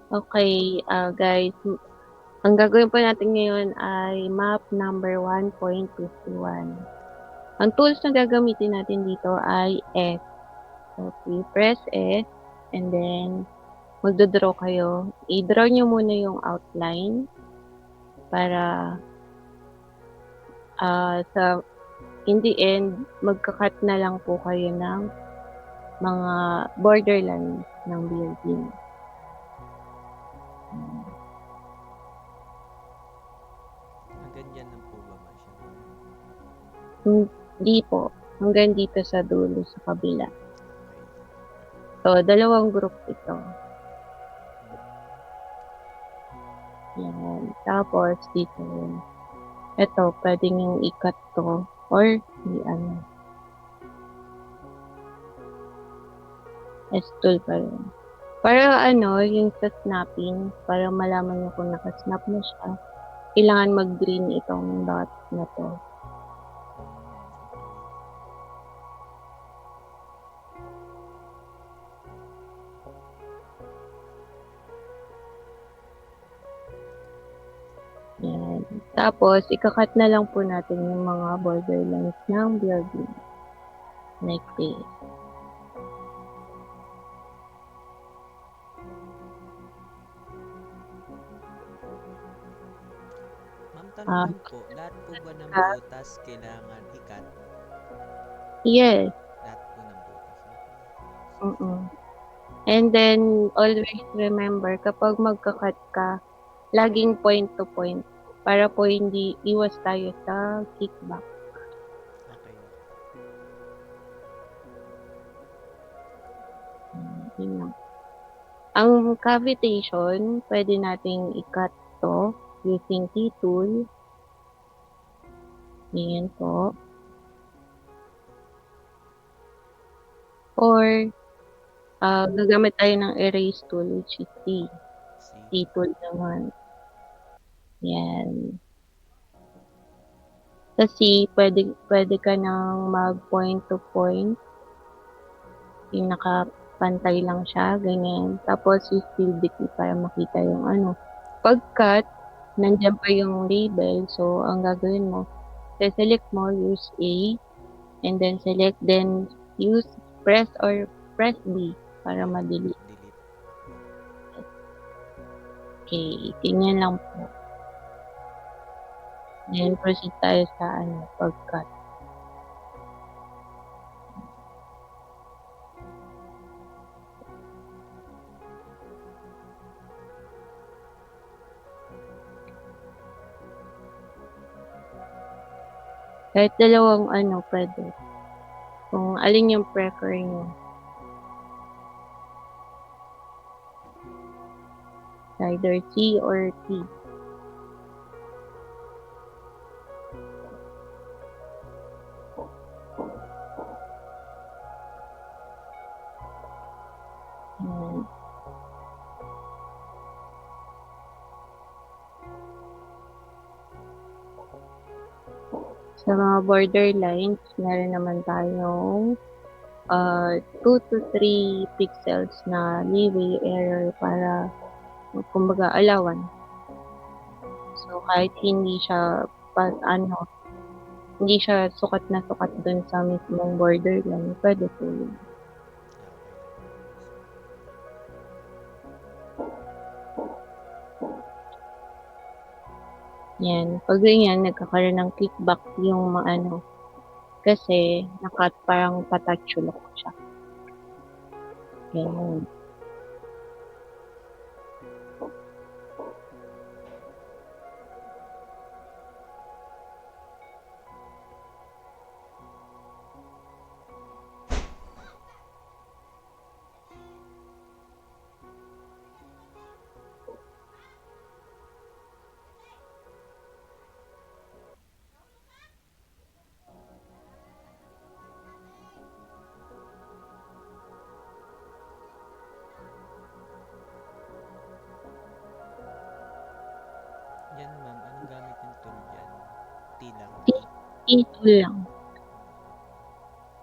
Okay, guys, ang gagawin po natin ngayon ay map number 1.51. Ang tools na gagamitin natin dito ay S. So, press S and then magdodraw kayo. I-draw nyo muna yung outline para sa in the end, magka-cut na lang po kayo ng mga borderlines ng building. Hanggang dyan lang po ba siya? Hindi po. Hanggang dito sa dulo sa kabila. So, dalawang group ito. Yan. Tapos, dito yun. Ito, pwedeng yung i-cut to or i-ano. S-tool pa rin. Para ano, yung sa snapping, para malaman nyo kung nakasnap na siya, kailangan mag-green itong dot na to. Yan. Tapos, ikakat na lang po natin yung mga borderlines ng building. Like this. Ma'am, tanong lang po, lahat po ba ng butas kailangan i-cut? Yes. Lahat po ng butas. And then, always remember, kapag magka-cut ka, laging point to point para po hindi iwas tayo sa kickback. Okay. Yun lang. Ang cavitation, pwede nating i-cut to using T-tool. Yan po. Or, gagamit tayo ng erase tool, which is T. T-tool naman. Yan. Kasi, pwede ka nang mag-point to point. Yung nakapantay lang siya, ganyan. Tapos, you still dikit para makita yung ano. Pag-cut, nandyan pa yung label. So, ang gagawin mo, select mo, use A, and then select, then use press or press B para ma-delete. Okay, ganyan lang po. Then, proceed tayo sa pag-cut. Kahit dalawang pwede. Kung alin yung prefer nyo. Either C or T. Sa mga borderlines, meron naman tayong 2 to 3 pixels na leeway error para kumbaga allowance. So kahit hindi siya hindi siya sukat na sukat dun sa mismong borderline, pwede po yun. Yan. Pag ganyan, nagkakaroon ng kickback yung kasi parang patatsulok siya. Ganyan. Yan ma'am, anong gamit yung tool dyan? T lang? T-tool lang.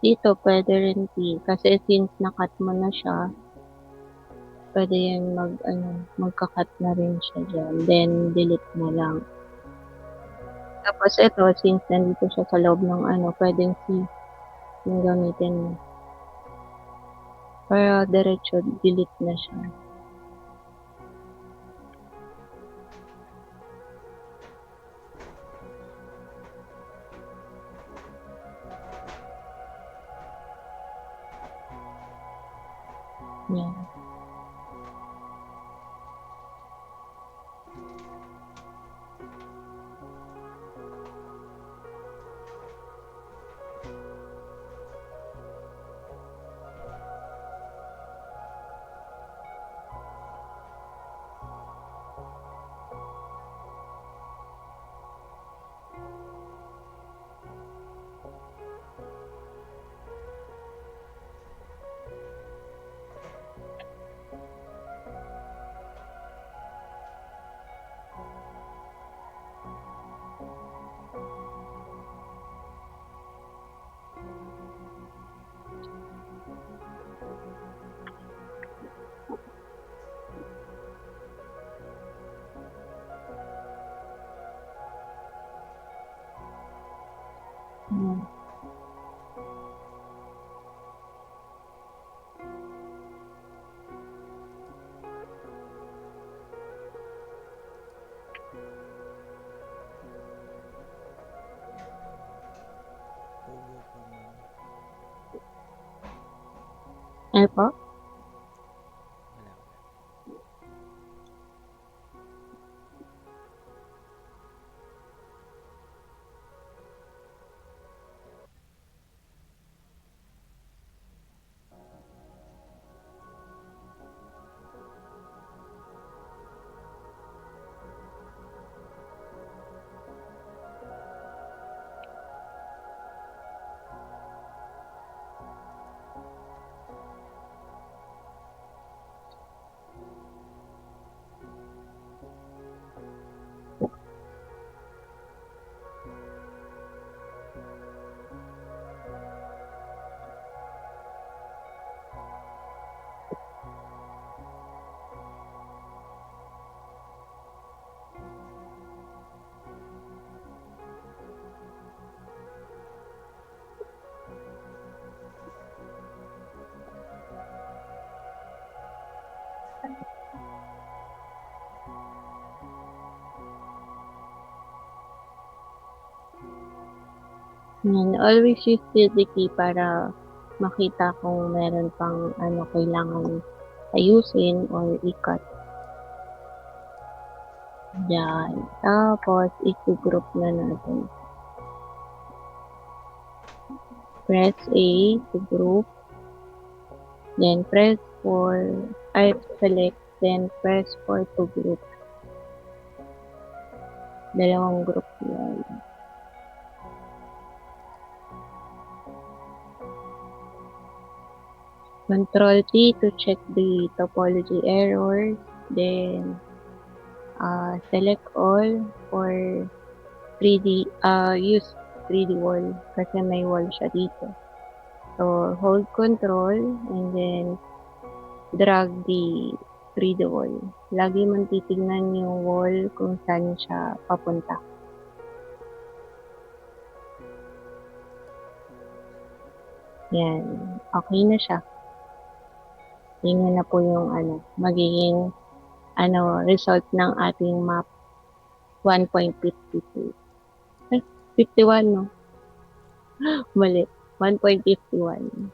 Dito, pwede rin T. Kasi since nakat mo na siya, pwede yan magka-cut na rin siya dyan. Then, delete na lang. Tapos ito, since nandito siya sa loob ng pwedeng C yung gamitin mo. Para diretso, delete na siya. Yan. Yan. Pugo po, ma'am. Ano po? Wala. Yan. Always use the key para makita kung meron pang kailangan ayusin or i-cut. Yan. Tapos, i-group na natin. Press A to group. Then, press select. Then, press 4 to group. Dalawang group yan. Control T to check the topology errors. Then, select all for 3D, use 3D wall kasi may wall siya dito. So, hold control and then drag the 3D wall. Lagi mong titignan yung wall kung saan siya papunta. Yan. Okay na siya. Yun na po yung magiging result ng ating map 1.52. 51, no? Mali. 1.51.